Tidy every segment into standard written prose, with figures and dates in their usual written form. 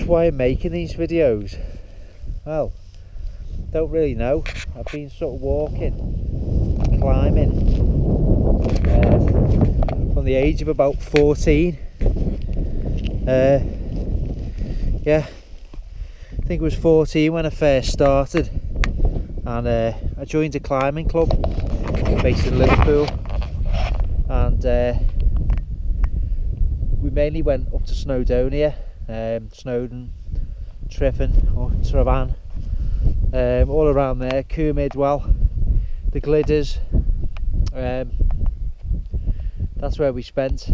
just why I'm making these videos. Well, don't really know. I've been sort of walking, climbing from the age of about 14. Yeah, I think it was 14 when I first started, and I joined a climbing club based in Liverpool, and we mainly went up to Snowdonia, Snowdon, Tryfan or Travan, all around there, Coombe Idwell, the Glidders. That's where we spent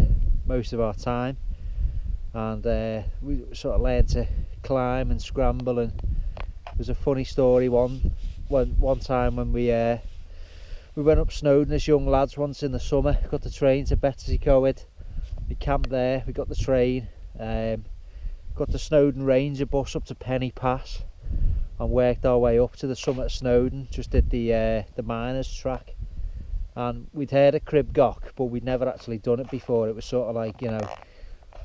most of our time, and we sort of learned to climb and scramble. And it was a funny story one time when we went up Snowdon as young lads once in the summer, got the train to Betsy Coed. We camped there, we got the train, got the Snowdon Ranger bus up to Penny Pass, and worked our way up to the summit of Snowdon. Just did the miners track, and we'd heard of Crib Goch, but we'd never actually done it before. It was sort of like, you know,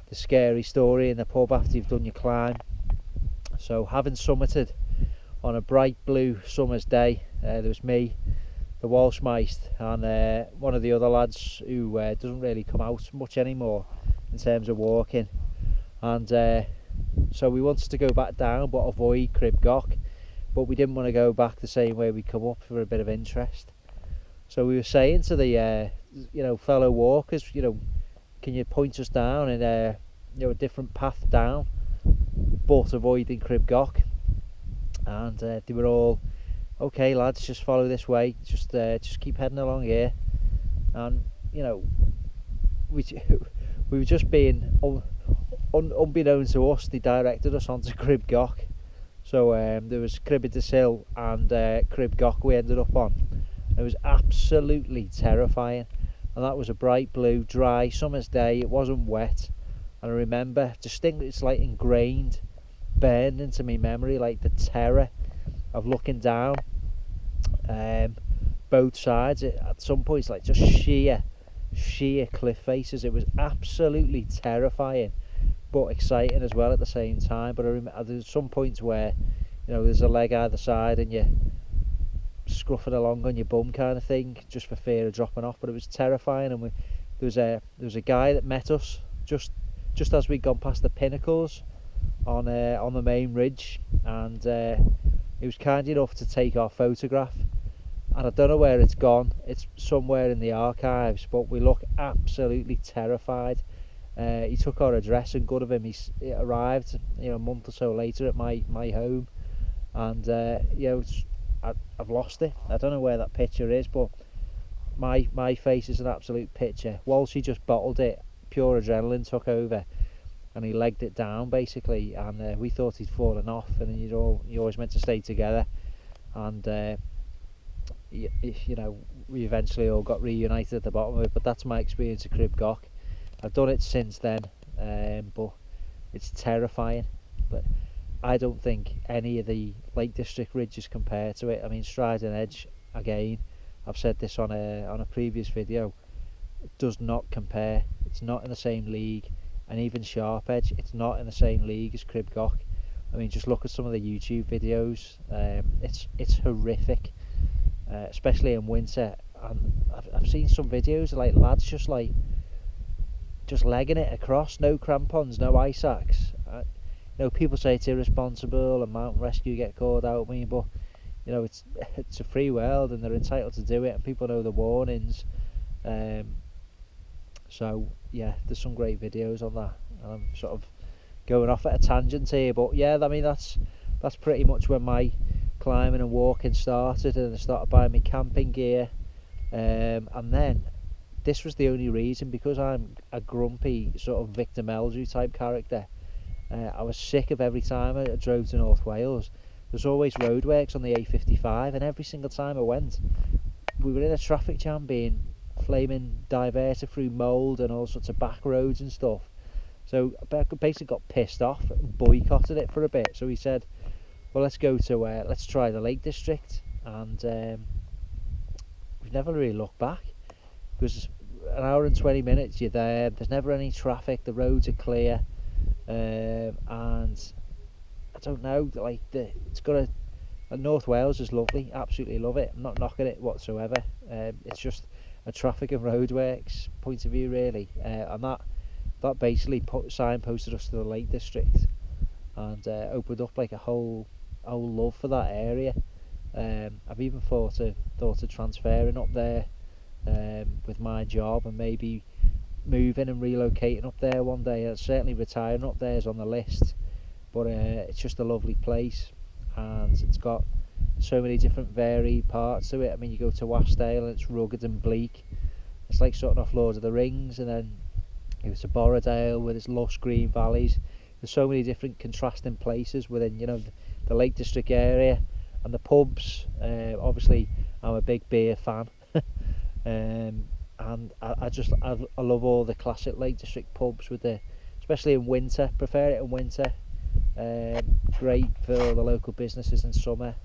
the scary story in the pub after you've done your climb. So having summited on a bright blue summer's day, there was me, the Walshmeist, and one of the other lads who doesn't really come out much anymore in terms of walking, and so we wanted to go back down but avoid Crib Goch, but we didn't want to go back the same way we come up for a bit of interest. So we were saying to the fellow walkers, can you point us down in a different path down but avoiding Crib Goch? And they were all, okay lads, just follow this way, just keep heading along here. And we were just being unbeknownst to us, they directed us onto Crib Goch. So there was Cribbedis Hill and Crib Goch we ended up on. It was absolutely terrifying, and that was a bright blue dry summer's day. It wasn't wet, and I remember distinctly, it's like ingrained, burned into my memory, like the terror of looking down both sides. At some points, like just sheer cliff faces. It was absolutely terrifying but exciting as well at the same time. But I remember there's some points where there's a leg either side and you're scruffing along on your bum kind of thing, just for fear of dropping off. But it was terrifying. And there was a guy that met us just as we'd gone past the pinnacles on the main ridge, and he was kind enough to take our photograph, and I don't know where it's gone. It's somewhere in the archives, but we look absolutely terrified. He took our address, and good of him, he arrived a month or so later at my home, and I've lost it. I don't know where that picture is, but my face is an absolute picture. Walshy just bottled it, pure adrenaline took over, and he legged it down basically, and we thought he'd fallen off, and you always meant to stay together, and we eventually all got reunited at the bottom of it. But that's my experience of Crib Goch. I've done it since then, but it's terrifying. But I don't think any of the Lake District ridges compare to it. I mean, Striding Edge, again, I've said this on a previous video, it does not compare. It's not in the same league. And even Sharp Edge, it's not in the same league as Crib Goch. I mean, just look at some of the YouTube videos. It's horrific, especially in winter. And I've seen some videos of like lads just legging it across, no crampons, no ice axe. People say it's irresponsible and mountain rescue get called out. I mean, but it's a free world and they're entitled to do it, and people know the warnings. So yeah, there's some great videos on that. I'm sort of going off at a tangent here, but yeah, I mean that's pretty much when my climbing and walking started, and I started buying my camping gear, and then this was the only reason, because I'm a grumpy sort of Victor Meldrew type character. I was sick of every time I drove to North Wales. There's always roadworks on the A55, and every single time I went, we were in a traffic jam being flaming diverted through mould and all sorts of back roads and stuff. So I basically got pissed off and boycotted it for a bit. So he said, well, let's try the Lake District, and we've never really looked back, because an hour and 20 minutes you're there, there's never any traffic, the roads are clear, and don't know, like it's got North Wales is lovely, absolutely love it. I'm not knocking it whatsoever. It's just a traffic and roadworks point of view, really, and that basically signposted us to the Lake District, and opened up like a whole love for that area. I've even thought of transferring up there with my job, and maybe moving and relocating up there one day. Certainly retiring up there is on the list, but it's just a lovely place, and it's got so many different varied parts to it. I mean, you go to Wastdale and it's rugged and bleak. It's like sort of off Lord of the Rings, and then you go to Borrowdale with its lush green valleys. There's so many different contrasting places within, you know, the Lake District area, and the pubs. Obviously, I'm a big beer fan, and I love all the classic Lake District pubs with especially in winter. Prefer it in winter. Great for all the local businesses in summer,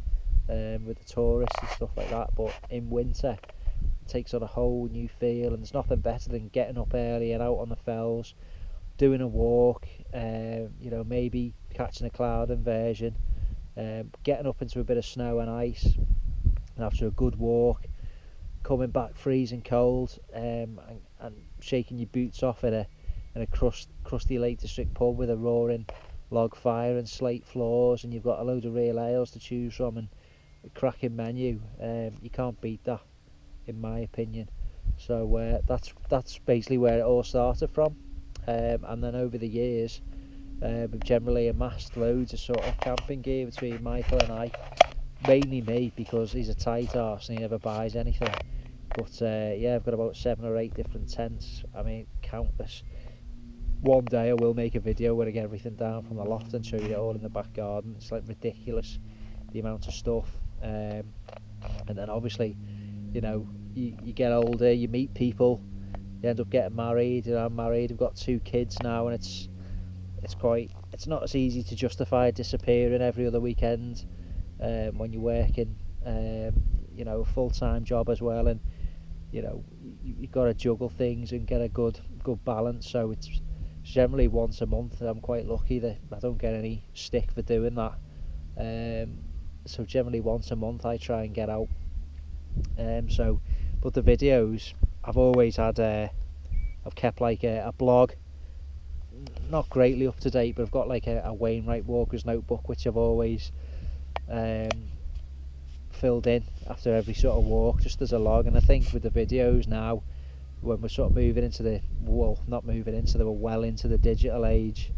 with the tourists and stuff like that. But in winter, it takes on a whole new feel, and there's nothing better than getting up early and out on the fells, doing a walk. You know, maybe catching a cloud inversion, getting up into a bit of snow and ice, and after a good walk, coming back freezing cold, and shaking your boots off in a crusty Lake District pub with a roaring log fire and slate floors, and you've got a load of real ales to choose from and a cracking menu. You can't beat that, in my opinion. So that's basically where it all started from, and then over the years, we've generally amassed loads of sort of camping gear between Michael and I. Mainly me, because he's a tight arse and he never buys anything. But yeah, I've got about 7 or 8 different tents. I mean, countless. One day I will make a video where I get everything down from the loft and show you it all in the back garden. It's like ridiculous, the amount of stuff. And then obviously, you know, you get older, you meet people, you end up getting married. You know, I'm married, I've got 2 kids now, and it's not as easy to justify disappearing every other weekend when you're working, you know, a full-time job as well, and you know, you've got to juggle things and get a good balance. So it's generally once a month. I'm quite lucky that I don't get any stick for doing that. So generally once a month I try and get out. But the videos, I've always had I've kept like a blog, not greatly up to date, but I've got like a Wainwright Walker's Notebook, which I've always filled in after every sort of walk, just as a log. And I think with the videos now, when we're sort of moving into well into the digital age,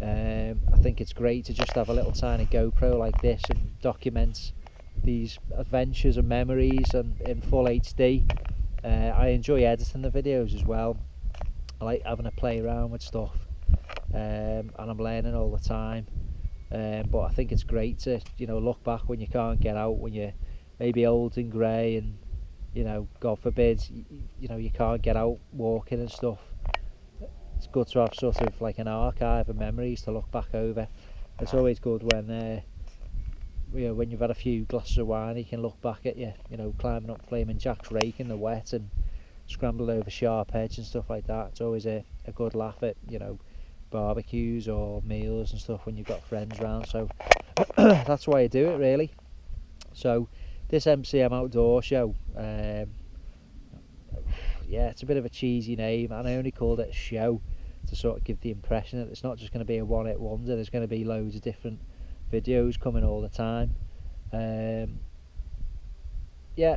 I think it's great to just have a little tiny GoPro like this and document these adventures and memories and in full HD. I enjoy editing the videos as well. I like having a play around with stuff, and I'm learning all the time. But I think it's great to, you know, look back when you can't get out, when you're maybe old and grey, and you know, God forbid, you know, you can't get out walking and stuff. It's good to have sort of like an archive of memories to look back over. It's always good when you know, when you've had a few glasses of wine, you can look back at you know, climbing up Flaming Jack's rake in the wet and scrambling over sharp edge and stuff like that. It's always a good laugh at, you know, barbecues or meals and stuff when you've got friends around. So that's why I do it, really. So this MCM Outdoor Show, yeah, it's a bit of a cheesy name, and I only called it a show to sort of give the impression that it's not just going to be a one-hit wonder. There's going to be loads of different videos coming all the time. Yeah,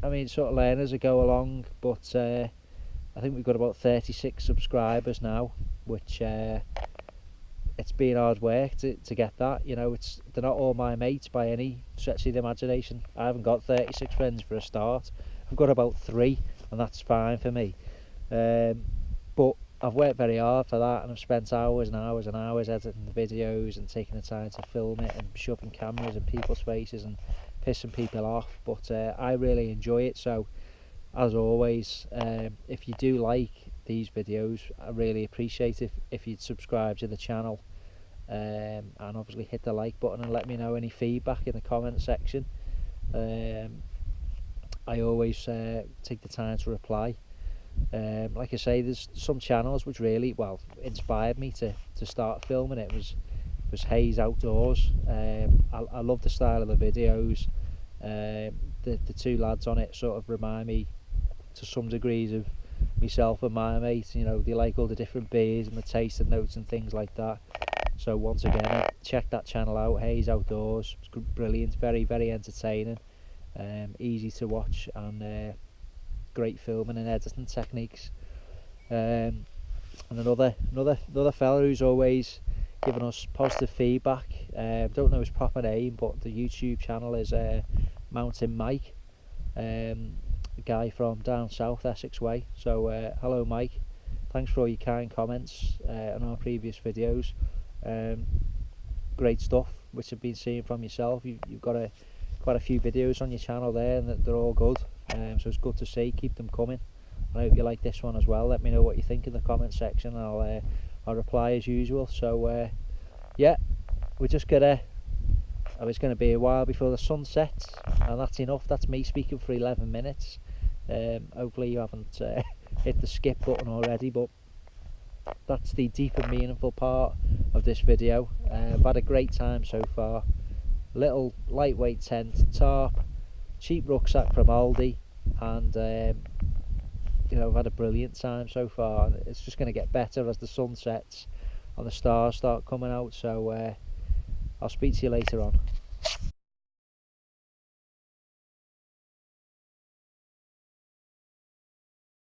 I mean, sort of learn as I go along, but I think we've got about 36 subscribers now, which it's been hard work to get that. You know, they're not all my mates by any stretch of the imagination. I haven't got 36 friends for a start. I've got about 3, and that's fine for me. But I've worked very hard for that, and I've spent hours and hours and hours editing the videos and taking the time to film it and shoving cameras in people's faces and pissing people off. But I really enjoy it. So as always, if you do like these videos, I really appreciate if you'd subscribe to the channel, and obviously hit the like button and let me know any feedback in the comment section. I always take the time to reply. Like I say, there's some channels which really, well, inspired me to start filming. It was was Hayes Outdoors. I love the style of the videos. The two lads on it sort of remind me to some degrees of myself and my mates. You know, they like all the different beers and the tasting notes and things like that. So once again, check that channel out, Hayes Outdoors. It's brilliant, very entertaining, easy to watch, and great filming and editing techniques. And another fella who's always giving us positive feedback. Don't know his proper name, but the YouTube channel is Mountain Mike, a guy from down south, Essex way. So hello Mike, thanks for all your kind comments on our previous videos. Great stuff which I've been seeing from yourself. You've got quite a few videos on your channel there, and they're all good. So it's good to see. Keep them coming. I hope you like this one as well. Let me know what you think in the comment section. I'll reply as usual. So yeah, we're just gonna. It's going to be a while before the sun sets, and that's enough. That's me speaking for 11 minutes. Hopefully you haven't hit the skip button already, but that's the deep and meaningful part of this video. I've had a great time so far. Little lightweight tent, tarp, cheap rucksack from Aldi, and you know, I've had a brilliant time so far. It's just going to get better as the sun sets and the stars start coming out. So I'll speak to you later on.